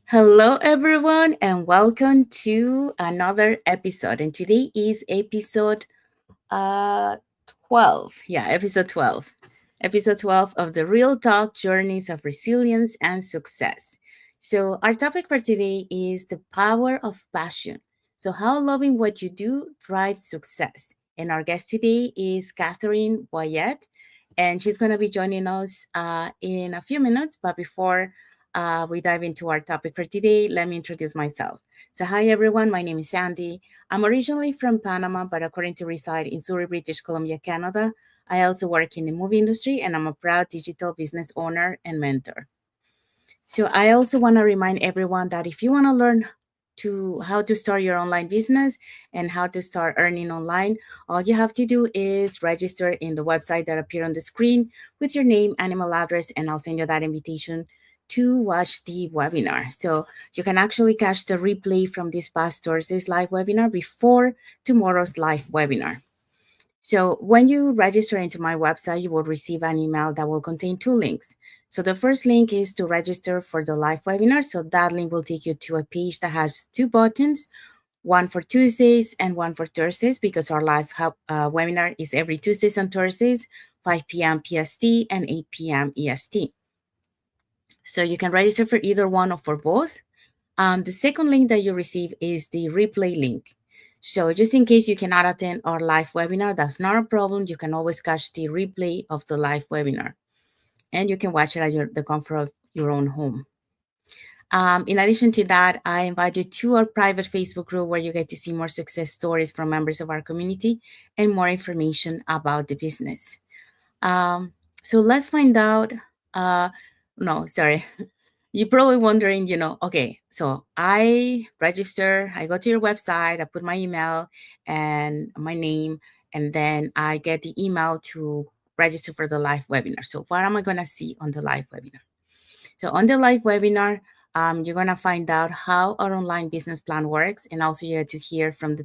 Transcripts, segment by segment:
Hello, everyone, and welcome to another episode. And today is episode uh, 12. Yeah, episode 12. Episode 12 of the Real Talk Journeys of Resilience and Success. So, our topic for today is the power of passion. So, how loving what you do drives success. And our guest today is Katherine Boyette, and she's going to be joining us in a few minutes. But before we dive into our topic for today, let me introduce myself. So, hi everyone, my name is Sandy. I'm originally from Panama, but according to reside in Surrey, British Columbia, Canada. I also work in the movie industry and I'm a proud digital business owner and mentor. So I also want to remind everyone that if you want to learn to how to start your online business and how to start earning online, all you have to do is register in the website that appear on the screen with your name and email address, and I'll send you that invitation to watch the webinar. So you can actually catch the replay from this past Thursday's live webinar before tomorrow's live webinar. So when you register into my website, you will receive an email that will contain two links. So the first link is to register for the live webinar. So that link will take you to a page that has two buttons, one for Tuesdays and one for Thursdays, because our live webinar is every Tuesdays and Thursdays, 5 p.m. PST and 8 p.m. EST. So you can register for either one or for both. The second link that you receive is the replay link. So just in case you cannot attend our live webinar, that's not a problem. You can always catch the replay of the live webinar and you can watch it at the comfort of your own home. In addition to that, I invite you to our private Facebook group where you get to see more success stories from members of our community and more information about the business. Um, so let's find out. Uh, no, sorry. You're probably wondering, okay, so I register, I go to your website, I put my email and my name, and then I get the email to register for the live webinar. So what am I going to see on the live webinar? So on the live webinar, you're going to find out how our online business plan works, and also you get to hear from the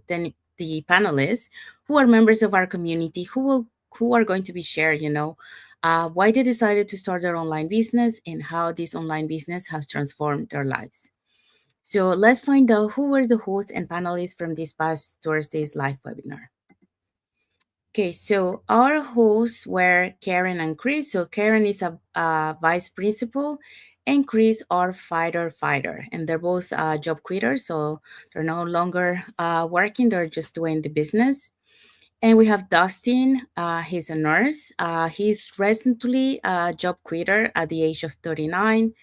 panelists who are members of our community who are going to be sharing, why they decided to start their online business and how this online business has transformed their lives. So let's find out who were the hosts and panelists from this past Thursday's live webinar. Okay, so our hosts were Karen and Chris. So Karen is a vice principal, and Chris are fighter, and they're both job quitters. So they're no longer working; they're just doing the business. And we have Dustin. He's a nurse. He's recently a job quitter at the age of 39.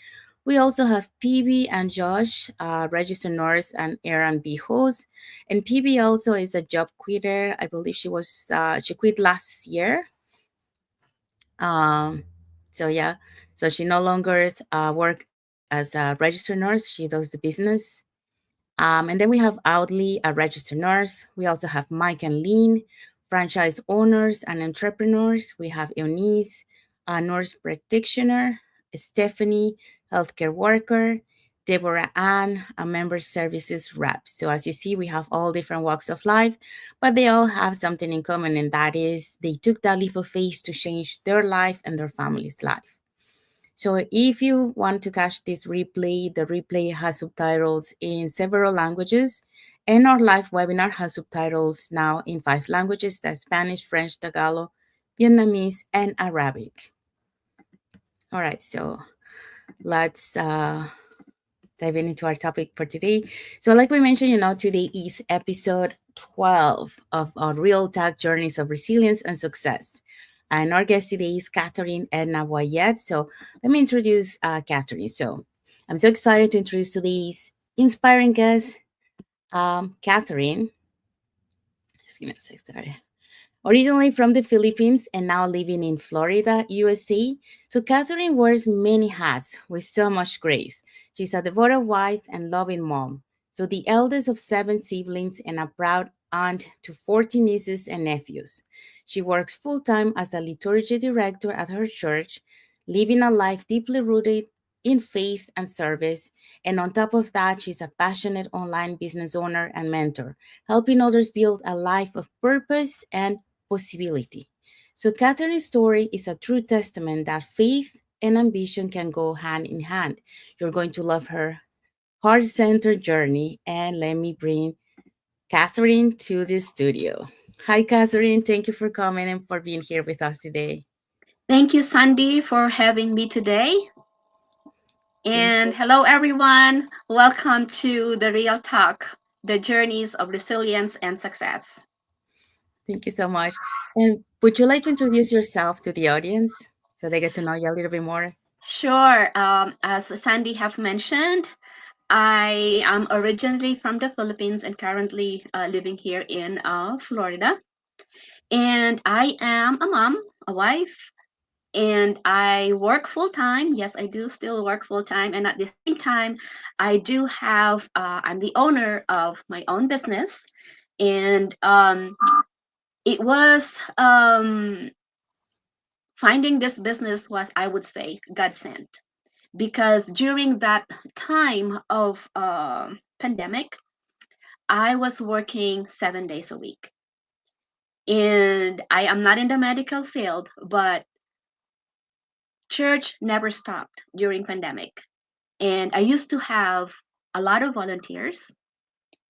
We also have PB and Josh, registered nurse and R&B host. And PB also is a job quitter. I believe she quit last year. Um, so yeah, so she no longer work as a registered nurse. She does the business. And then we have Audley, a registered nurse. We also have Mike and Lean, franchise owners and entrepreneurs. We have Eunice, a nurse practitioner, Stephanie, healthcare worker, Deborah Ann, a member services rep. So as you see, we have all different walks of life, but they all have something in common, and that is they took that leap of faith to change their life and their family's life. So if you want to catch this replay, the replay has subtitles in several languages, and our live webinar has subtitles now in 5 languages: that's Spanish, French, Tagalog, Vietnamese, and Arabic. All right, so let's dive into our topic for today. So like we mentioned, today is episode 12 of our Real Talk Journeys of Resilience and Success. And our guest today is Katherine Edna Boyette. So let me introduce Katherine. So I'm so excited to introduce today's inspiring guest, Katherine. Just give me a sec, sorry. Originally from the Philippines and now living in Florida, USA. So Katherine wears many hats with so much grace. She's a devoted wife and loving mom. So the eldest of 7 siblings and a proud aunt to 40 nieces and nephews. She works full-time as a liturgy director at her church, living a life deeply rooted in faith and service. And on top of that, she's a passionate online business owner and mentor, helping others build a life of purpose and possibility. So, Catherine's story is a true testament that faith and ambition can go hand in hand. You're going to love her heart centered journey. And let me bring Katherine to the studio. Hi, Katherine. Thank you for coming and for being here with us today. Thank you, Sandy, for having me today. Thank And you. hello, everyone. Welcome to the Real Talk, the journeys of resilience and success. Thank you so much. And would you like to introduce yourself to the audience so they get to know you a little bit more? Sure. As Sandy have mentioned, I am originally from the Philippines and currently living here in Florida. And I am a mom, a wife, and I work full time. Yes, I do still work full time. And at the same time, I'm the owner of my own business. And it was finding this business was, I would say, God sent. Because during that time of pandemic, I was working 7 days a week. And I am not in the medical field, but church never stopped during pandemic. And I used to have a lot of volunteers,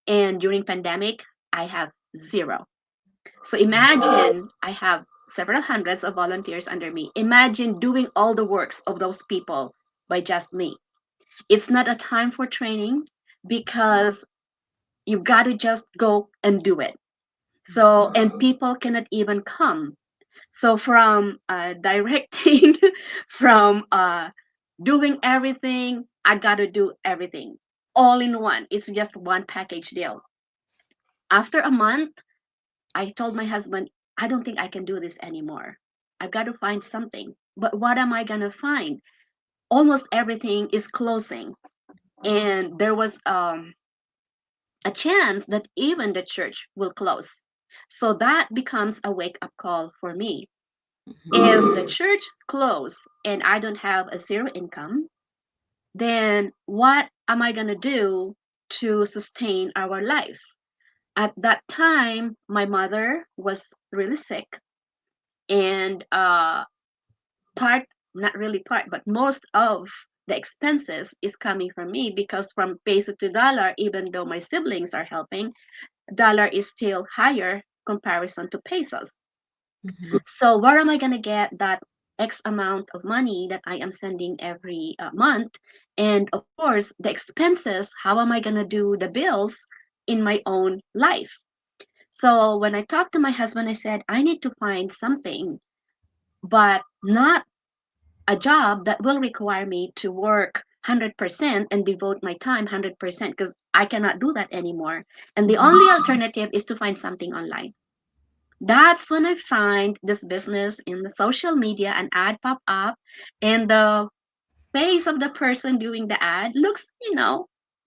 and during pandemic I have zero. So imagine I have several hundreds of volunteers under me. Imagine doing all the works of those people by just me. It's not a time for training because you got to just go and do it. So and people cannot even come. So from directing, from doing everything, I got to do everything all in one. It's just one package deal. After a month, I told my husband, I don't think I can do this anymore. I've got to find something. But what am I going to find? Almost everything is closing. And there was a chance that even the church will close. So that becomes a wake up call for me. Mhm. If the church close and I don't have a zero income, then what am I going to do to sustain our life? At that time, my mother was really sick, and part, not really part, but most of the expenses is coming from me because from peso to dollar, even though my siblings are helping, dollar is still higher comparison to pesos. Mhm. So where am I going to get that X amount of money that I am sending every month? And of course, the expenses, how am I going to do the bills in my own life? So when I talked to my husband, I said, I need to find something, but not a job that will require me to work 100% and devote my time 100% because I cannot do that anymore. And the Mhm. only alternative is to find something online. That's when I find this business in the social media, an ad pop up, and the face of the person doing the ad looks,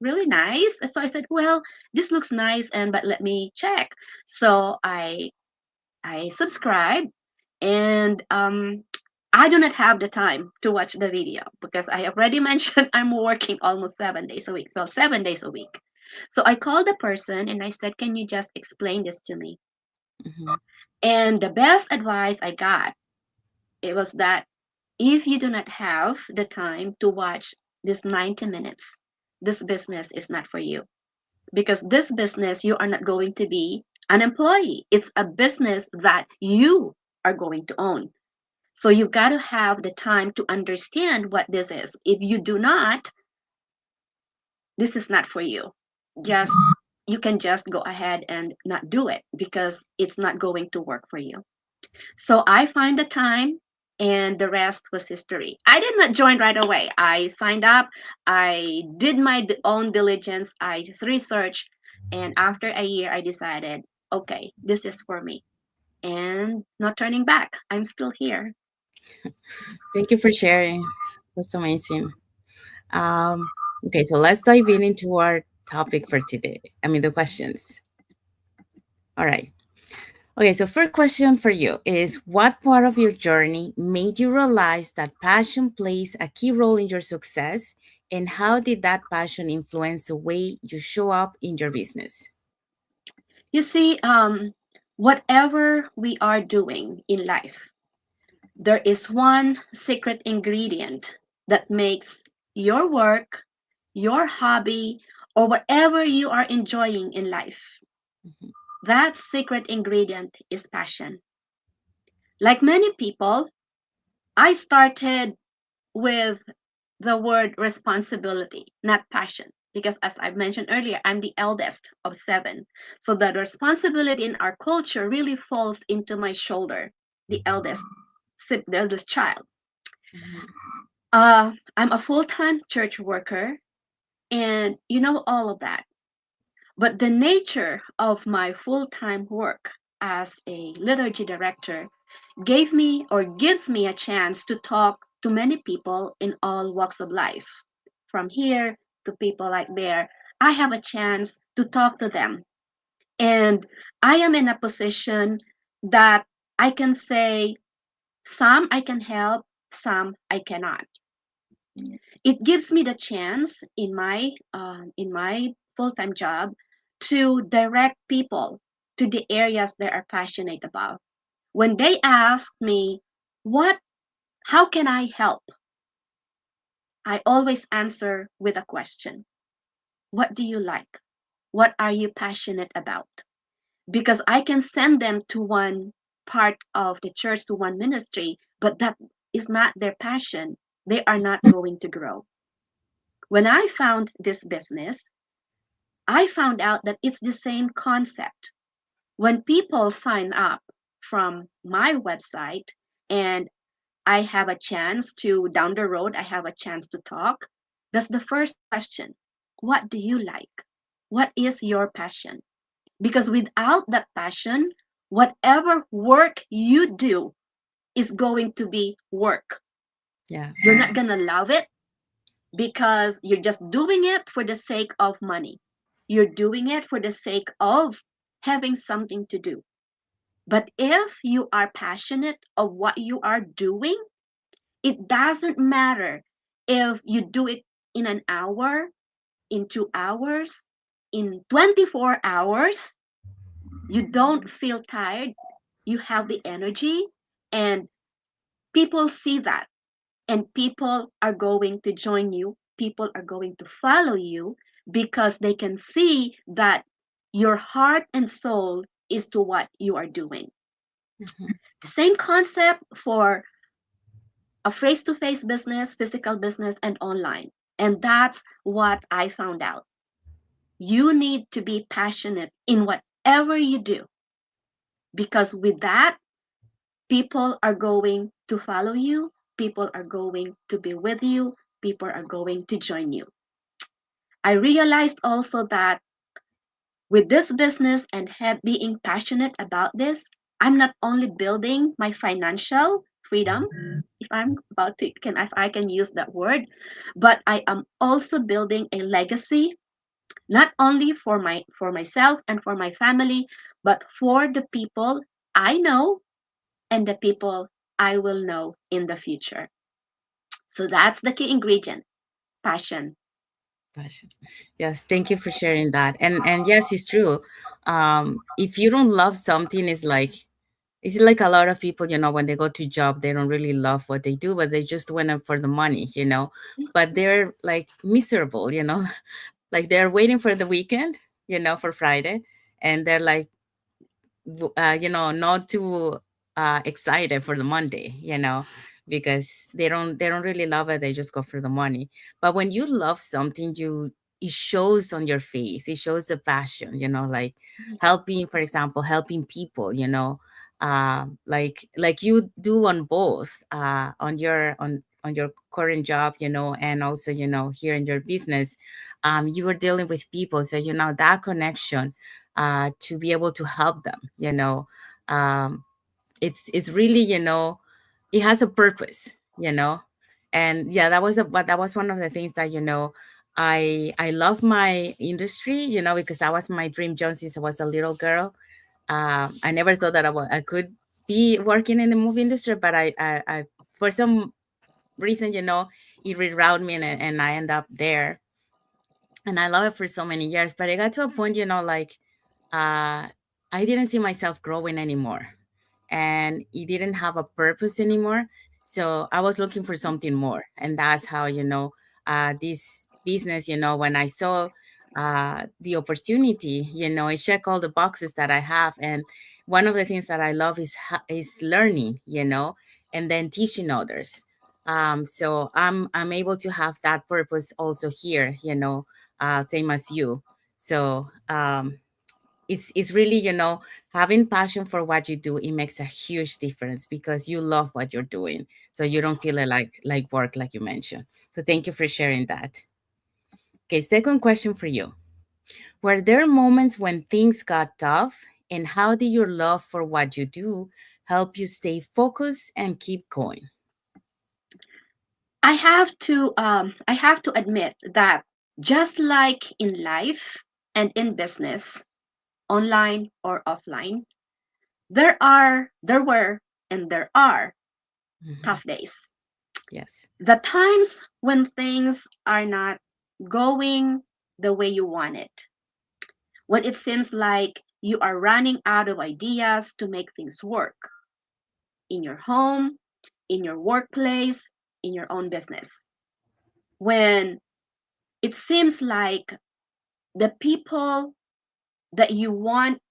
really nice. So I said, well, this looks nice, and but let me check. So I subscribed, and I do not have the time to watch the video because I already mentioned I'm working almost 7 days a week. Well, 7 days a week. So I called the person and I said, can you just explain this to me? Mhm. And the best advice I got, it was that if you do not have the time to watch this 90 minutes, this business is not for you. Because this business, you are not going to be an employee. It's a business that you are going to own. So you've got to have the time to understand what this is. If you do not, this is not for you. Just Mhm. you can just go ahead and not do it because it's not going to work for you. So I find the time and the rest was history. I did not join right away. I signed up, I did my own diligence, I just researched, and after a year, I decided, okay, this is for me. And not turning back. I'm still here. Thank you for sharing. That's amazing. Um, okay, so let's dive in into our topic for today. I mean, the questions. All right. Okay, so first question for you is what part of your journey made you realize that passion plays a key role in your success, and how did that passion influence the way you show up in your business? You see, whatever we are doing in life, there is one secret ingredient that makes your work, your hobby, or whatever you are enjoying in life. Mhm. That secret ingredient is passion. Like many people, I started with the word responsibility, not passion. Because as I mentioned earlier, I'm the eldest of seven. So the responsibility in our culture really falls into my shoulder, the eldest, the eldest child. Mhm. I'm a full-time church worker, and you know all of that. But the nature of my full-time work as a liturgy director gave me or gives me a chance to talk to many people in all walks of life. From here to people like there, I have a chance to talk to them. And I am in a position that I can say some I can help, some I cannot. It gives me the chance in my full-time job to direct people to the areas they are passionate about. When they ask me, what how can I help? I always answer with a question. What do you like? What are you passionate about? Because I can send them to one part of the church, to one ministry, but that is not their passion. They are not going to grow. When I found this business, I found out that it's the same concept. When people sign up from my website and I have a chance to, down the road, I have a chance to talk, that's the first question. What do you like? What is your passion? Because without that passion, whatever work you do is going to be work. Yeah. You're not going to love it because you're just doing it for the sake of money. You're doing it for the sake of having something to do. But if you are passionate of what you are doing, it doesn't matter if you do it in an hour, in 2 hours, in 24 hours, you don't feel tired, you have the energy, and people see that. And people are going to join you, people are going to follow you because they can see that your heart and soul is to what you are doing. Mhm. Same concept for a face to face business, physical business, and online. And that's what I found out. You need to be passionate in whatever you do because with that, people are going to follow you, people are going to be with you, people are going to join you. I realized also that with this business and being passionate about this, I'm not only building my financial freedom, if I'm about to can if I can use that word, but I am also building a legacy, not only for myself and for my family, but for the people I know and the people I will know in the future. So that's the key ingredient, passion. Gosh. Yes, thank you for sharing that. And yes, it's true. If you don't love something, it's like a lot of people, when they go to job, they don't really love what they do, but they just went up for the money. But they're like miserable. Like they're waiting for the weekend, for Friday, and they're like not too excited for the Monday, because they don't really love it. They just go for the money. But when you love something, it shows on your face. It shows the passion, like helping, for example, helping people, like you do on both, on your current job, and also, here in your business. You are dealing with people, so that connection, to be able to help them. um, it's really, it has a purpose. And yeah, that was one of the things that, I love my industry, because that was my dream job since I was a little girl. I never thought that I could be working in the movie industry, but I for some reason, it rerouted me, and I end up there, and I love it for so many years. But it got to a point, like, uh, I didn't see myself growing anymore, and it didn't have a purpose anymore. So I was looking for something more, and that's how, this business, when I saw the opportunity, I check all the boxes that I have. And one of the things that I love is learning, and then teaching others. So I'm able to have that purpose also here, same as you. So it's really, having passion for what you do. It makes a huge difference because you love what you're doing, so you don't feel it like work, like you mentioned. So thank you for sharing that. Okay, second question for you. Were there moments when things got tough, and how did your love for what you do help you stay focused and keep going? I have to admit that just like in life and in business, online or offline, there were and there are Mhm. tough days. Yes. The times when things are not going the way you want it, when it seems like you are running out of ideas to make things work in your home, in your workplace, in your own business. When it seems like the people that you want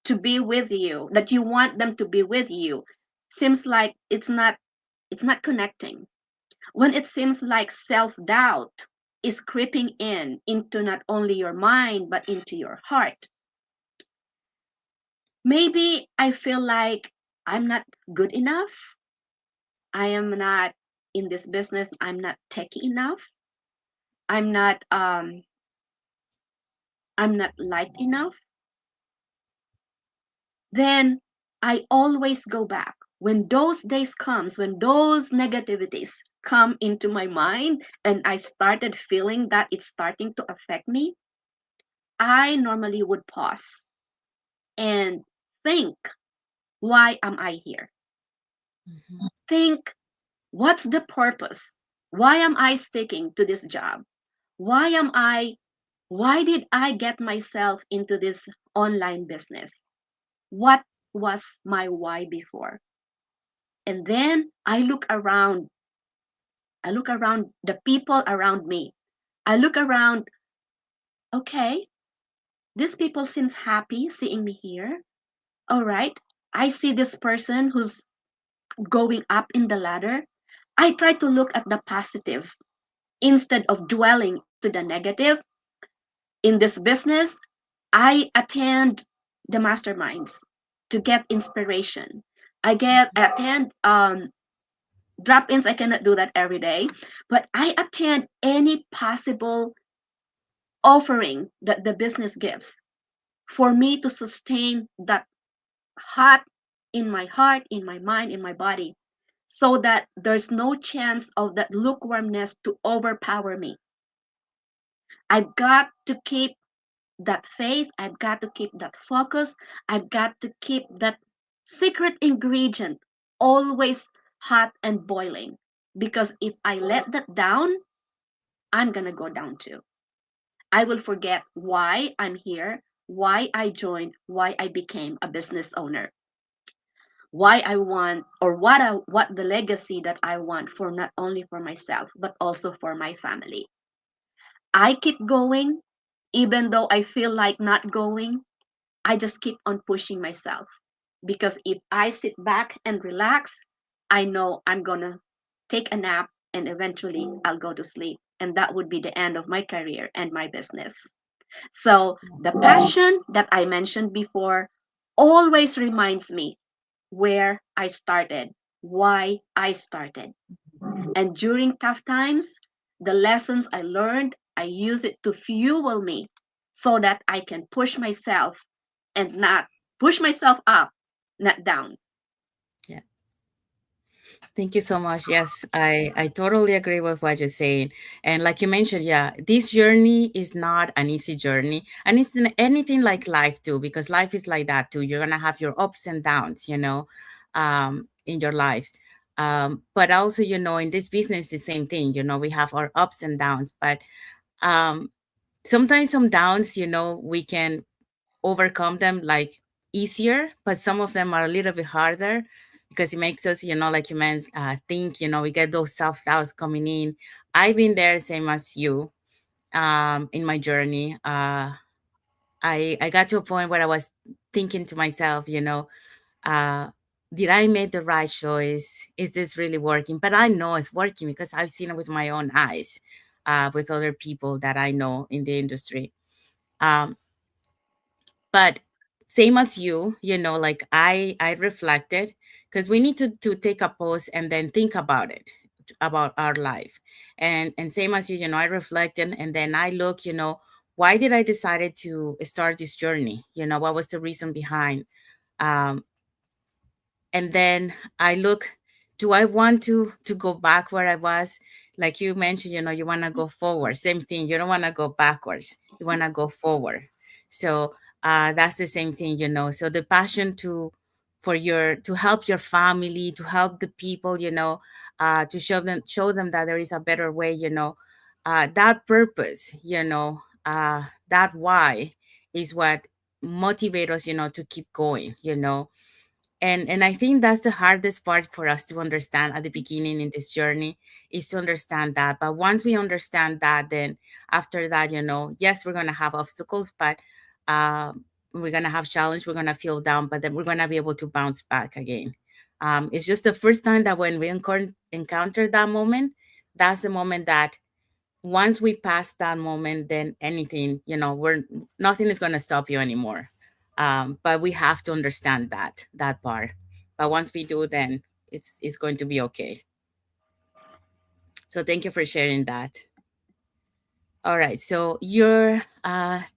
to be with you, that you want them to be with you, seems like it's not connecting. When it seems like self-doubt is creeping in into not only your mind but into your heart. Maybe I feel like I'm not good enough. I am not in this business. I'm not techy enough. I'm not um I'm not light enough. Then I always go back. When those days comes, when those negativities come into my mind and I started feeling that it's starting to affect me, I normally would pause and think, why am I here? Mhm. Think, what's the purpose? Why am I sticking to this job? Why am I why did I get myself into this online business? What was my why before? And then I look around the people around me. I look around, okay, these people seems happy seeing me here. All right. I see this person who's going up in the ladder. I try to look at the positive instead of dwelling into the negative. In this business, I attend the masterminds to get inspiration. I get attend drop-ins. I cannot do that every day, but I attend any possible offering that the business gives for me to sustain that hot in my heart, in my mind, in my body, so that there's no chance of that lukewarmness to overpower me. I've got to keep that faith. I've got to keep that focus. I've got to keep that secret ingredient always hot and boiling. Because if I let that down, I'm going to go down too. I will forget why I'm here, why I joined, why I became a business owner, why I want or what the legacy that I want for not only for myself but also for my family. I keep going even though I feel like not going. I just keep on pushing myself because if I sit back and relax, I know I'm going to take a nap and eventually I'll go to sleep and that would be the end of my career and my business. So the passion that I mentioned before always reminds me where I started, why I started. And during tough times, the lessons I learned, I use it to fuel me so that I can push myself and not push myself up, not down. Yeah. Thank you so much. Yes, I totally agree with what you're saying. And like you mentioned, yeah, this journey is not an easy journey. And it's anything like life too, because life is like that too. You're gonna have your ups and downs, in your lives. But also, in this business, the same thing, we have our ups and downs. But um sometimes some downs, we can overcome them like easier, but some of them are a little bit harder because it makes us, like you meant, think, we get those self doubts coming in. I've been there, same as you, in my journey. I got to a point where I was thinking to myself, uh, did I make the right choice? Is this really working? But I know it's working because I've seen it with my own eyes, with other people that I know in the industry. Um, but same as you, like I reflected, because we need to take a pause and then think about it, about our life. And same as you, I reflected, and then I look, why did I decided to start this journey? What was the reason behind? um and then I look, do I want to go back where I was? Like you mentioned, you want to go forward. Same thing, you don't want to go backwards, you want to go forward. So that's the same thing, so the passion to help your family, to help the people, to show them that there is a better way, that purpose, that why is what motivate us, to keep going, and I think that's the hardest part for us to understand at the beginning in this journey, is to understand that. But once we understand that, then after that, yes, we're going to have obstacles, but uh, we're going to have challenge, we're going to feel down, but then we're going to be able to bounce back again. It's just the first time that when we encounter that moment, that's the moment that once we pass that moment, then anything, we're nothing is going to stop you anymore. But we have to understand that part. But once we do, then it's going to be okay. So thank you for sharing that. All right, so your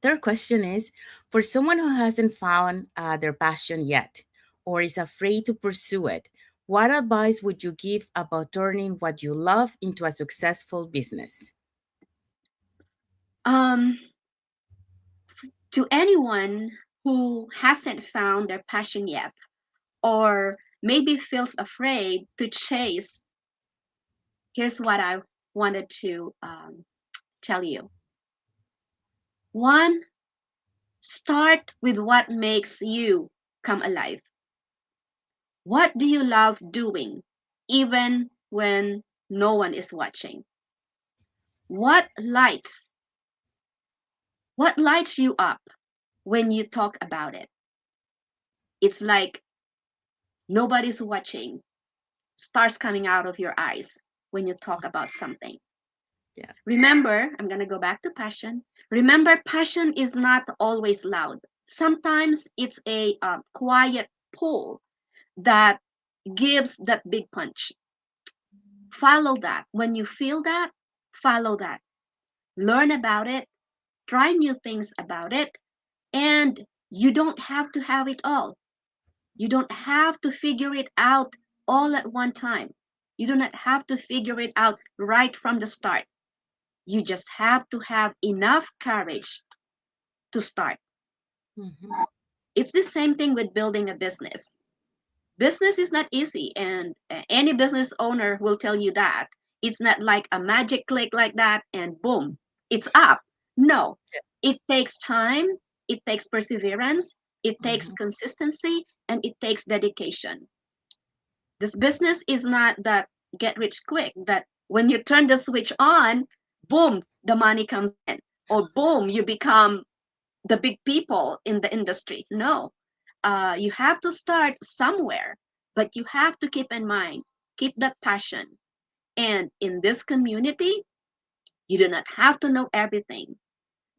third question is, for someone who hasn't found their passion yet, or is afraid to pursue it, what advice would you give about turning what you love into a successful business? Um, to anyone who hasn't found their passion yet, or maybe feels afraid to chase, here's what I wanted to tell you. One, start with what makes you come alive. What do you love doing, even when no one is watching? What lights, what lights you up when you talk about it? It's like nobody's watching, stars coming out of your eyes when you talk about something. Yeah. Remember, I'm going to go back to passion. Remember, passion is not always loud. Sometimes it's a quiet pull that gives that big punch. Follow that. When you feel that, follow that. Learn about it, try new things about it, and you don't have to have it all. You don't have to figure it out all at one time. You do not have to figure it out right from the start. You just have to have enough courage to start. Mhm. It's the same thing with building a business. Business is not easy, and any business owner will tell you that. It's not like a magic click like that and boom, it's up. No, it takes time, it takes perseverance, it takes Mhm. consistency, and it takes dedication. This business is not that get rich quick, that when you turn the switch on, boom, the money comes in, or boom, you become the big people in the industry. No, you have to start somewhere, but you have to keep in mind, keep that passion. And in this community, you do not have to know everything.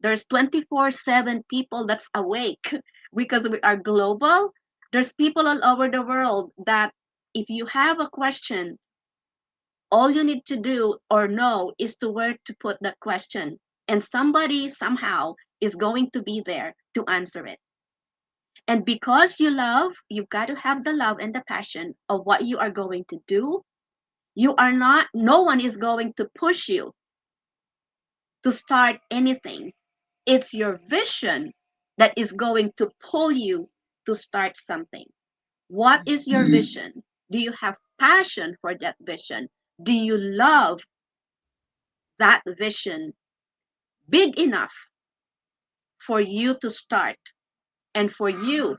There's 24/7 people that's awake because we are global. There's people all over the world that if you have a question, all you need to do or know is to where to put that question. And somebody somehow is going to be there to answer it. And because you love, you've got to have the love and the passion of what you are going to do. You are not, no one is going to push you to start anything. It's your vision that is going to pull you to start something. What is your vision? Do you have passion for that vision? Do you love that vision big enough for you to start and for you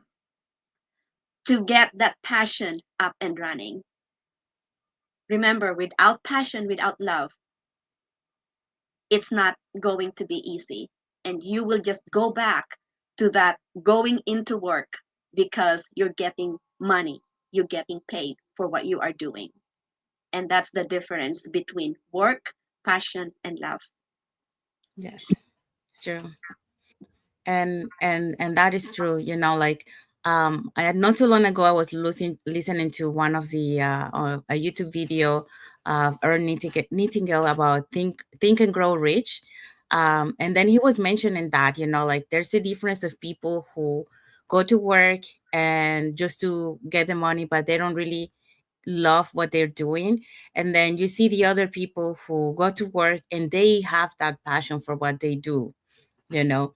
to get that passion up and running? Remember, without passion, without love, it's not going to be easy. And you will just go back to that going into work because you're getting money, you're getting paid for what you are doing. And that's the difference between work, passion, and love. Yes, it's true. And that is true, like, I had not too long ago, I was listening to one of the a YouTube video of Earl Nightingale about think and grow rich. And then he was mentioning that, like, there's a difference of people who go to work and just to get the money, but they don't really love what they're doing. And then you see the other people who go to work and they have that passion for what they do, you know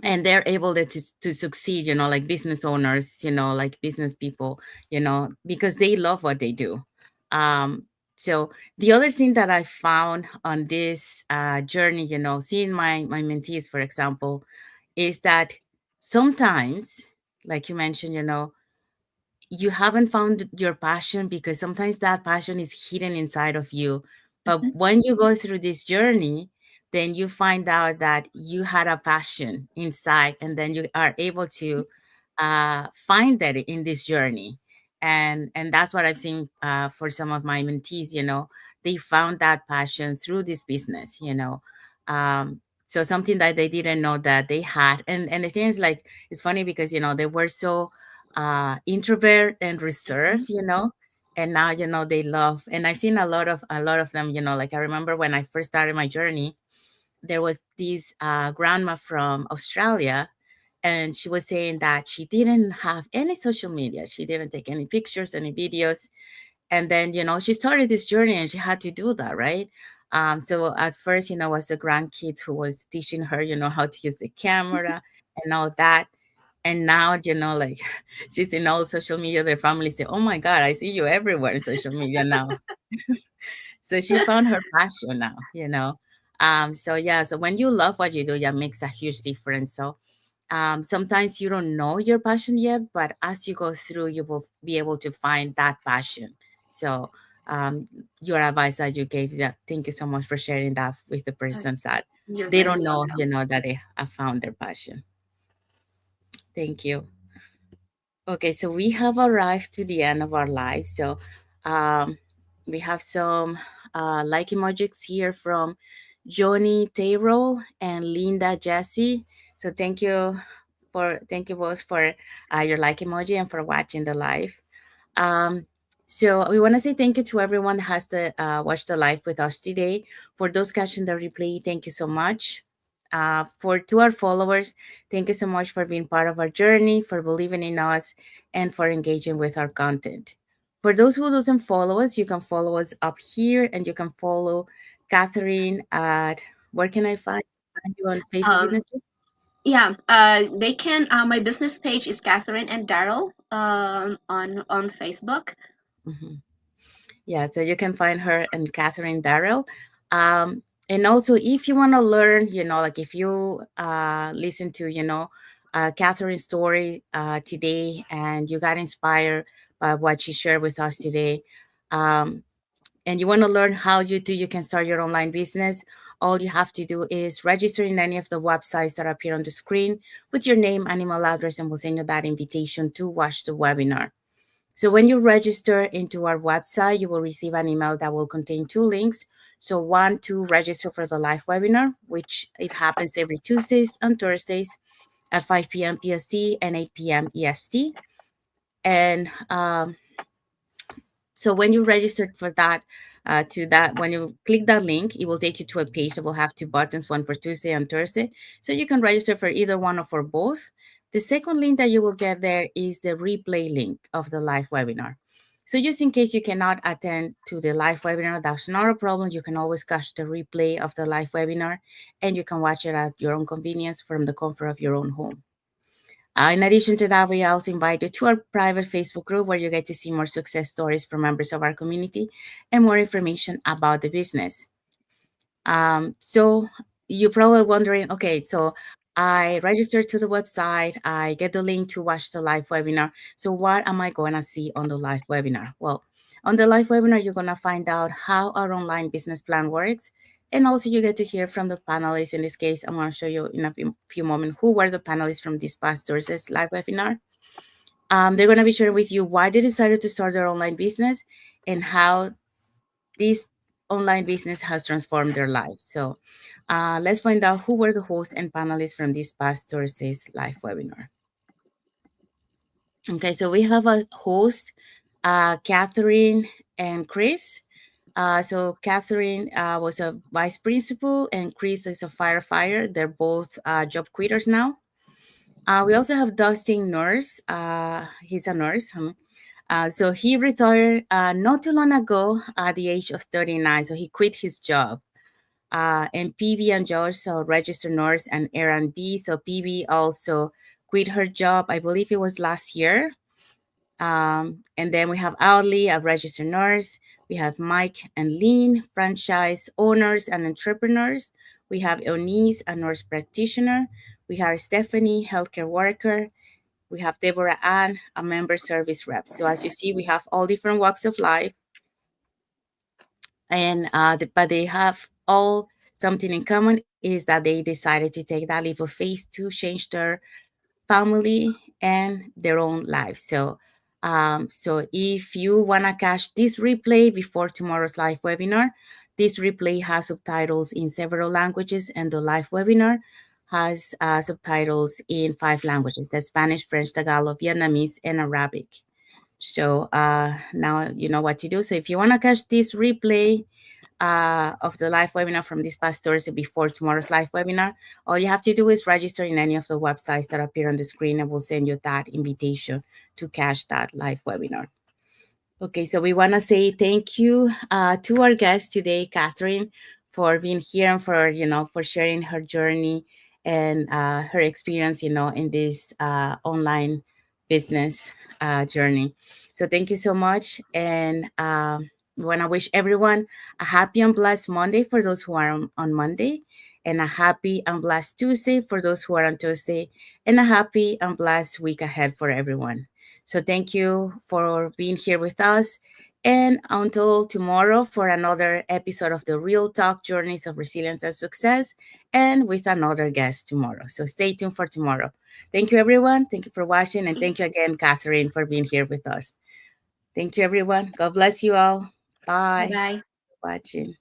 and they're able to succeed, like business owners, like business people, because they love what they do. So the other thing that I found on this journey, seeing my mentees, for example, is that sometimes, like you mentioned, you haven't found your passion because sometimes that passion is hidden inside of you. But Mhm. when you go through this journey, then you find out that you had a passion inside, and then you are able to find that in this journey. And that's what I've seen for some of my mentees. They found that passion through this business. So something that they didn't know that they had. And the thing is, like, it's funny because they were so introvert and reserved, Mhm. and now they love. And I've seen a lot of them, like, I remember when I first started my journey, there was this grandma from Australia, and she was saying that she didn't have any social media, she didn't take any pictures, any videos. And then she started this journey and she had to do that, right? So at first, was the grandkids who was teaching her, how to use the camera and all that. And now, like, she's in all social media. Their family say, "Oh my God, I see you everywhere in social media now." So she found her passion now, So yeah, so when you love what you do, yeah, makes a huge difference. So sometimes you don't know your passion yet, but as you go through, you will be able to find that passion. So um, your advice that you gave, yeah, thank you so much for sharing that with the Uh, persons that You're they very don't know, welcome. that they have found their passion. Thank you. Okay, so we have arrived to the end of our live. So um, we have some like emojis here from Johnny Tayrol and Linda Jesse. So thank you both for your like emoji and for watching the live. Um, so we want to say thank you to everyone that has watched the live with us today. For those catching the replay, thank you so much. For to our followers, thank you so much for being part of our journey, for believing in us, and for engaging with our content. For those who doesn't follow us, you can follow us up here, and you can follow Katherine at, where can I find you on Facebook Um, Business? yeah, they can. My business page is Catherine and Daryl on Facebook. Mhm. Yeah, so you can find her and Catherine Darrell. And also, if you want to learn, like, if you listen to, Catherine's story today, and you got inspired by what she shared with us today, um, and you want to learn how you can start your online business, all you have to do is register in any of the websites that appear on the screen with your name and email address, and we'll send you that invitation to watch the webinar. So when you register into our website, you will receive an email that will contain two links. So one to register for the live webinar, which it happens every Tuesdays and Thursdays at 5 p.m. PST and 8 p.m. EST. And so when you registered for that, when you click that link, it will take you to a page that will have two buttons, one for Tuesday and Thursday. So you can register for either one or for both. The second link that you will get there is the replay link of the live webinar. So just in case you cannot attend to the live webinar, that's not a problem. You can always catch the replay of the live webinar, and you can watch it at your own convenience from the comfort of your own home. In addition to that, we also invite you to our private Facebook group where you get to see more success stories from members of our community and more information about the business. So you're probably wondering, okay, so I registered to the website, I get the link to watch the live webinar. So what am I going to see on the live webinar? Well, on the live webinar, you're going to find out how our online business plan works, And also you get to hear from the panelists. In this case, I'm going to show you in a few moments who were the panelists from this pastor's live webinar. They're going to be sharing with you why they decided to start their online business and how this online business has transformed their lives. So let's find out who were the hosts and panelists from this past Thursday's live webinar. Okay, so we have a host, Katherine and Chris. So Katherine was a vice principal and Chris is a firefighter. They're both job quitters now. We also have Dustin Nurse. He's a nurse. So he retired not too long ago at the age of 39. So he quit his job. And PB and Josh, so registered nurse, and Aaron B. So PB also quit her job, I believe it was last year. And then we have Audley, a registered nurse. We have Mike and Lean, franchise owners and entrepreneurs. We have Eunice, a nurse practitioner. We have Stephanie, healthcare worker. We have Deborah Ann, a member service rep. So as you see, we have all different walks of life, and but they have all something in common is that they decided to take that leap of faith to change their family and their own lives. So if you wanna catch this replay before tomorrow's live webinar, this replay has subtitles in several languages, and the live webinar has subtitles in 5 languages: the Spanish, French, Tagalog, Vietnamese, and Arabic. So now you know what to do. So if you wanna catch this replay of the live webinar from this past Thursday before tomorrow's live webinar, all you have to do is register in any of the websites that appear on the screen, and we'll send you that invitation to catch that live webinar. Okay, so we want to say thank you to our guest today, Katherine, for being here and for for sharing her journey and her experience, in this online business journey. So thank you so much, and we want to wish everyone a happy and blessed Monday for those who are on Monday, and a happy and blessed Tuesday for those who are on Tuesday, and a happy and blessed week ahead for everyone. So thank you for being here with us. And until tomorrow for another episode of the Real Talk Journeys of Resilience and Success, and with another guest tomorrow. So stay tuned for tomorrow. Thank you, everyone. Thank you for watching. And thank you again, Katherine, for being here with us. Thank you, everyone. God bless you all. Bye Bye. bye. Watching.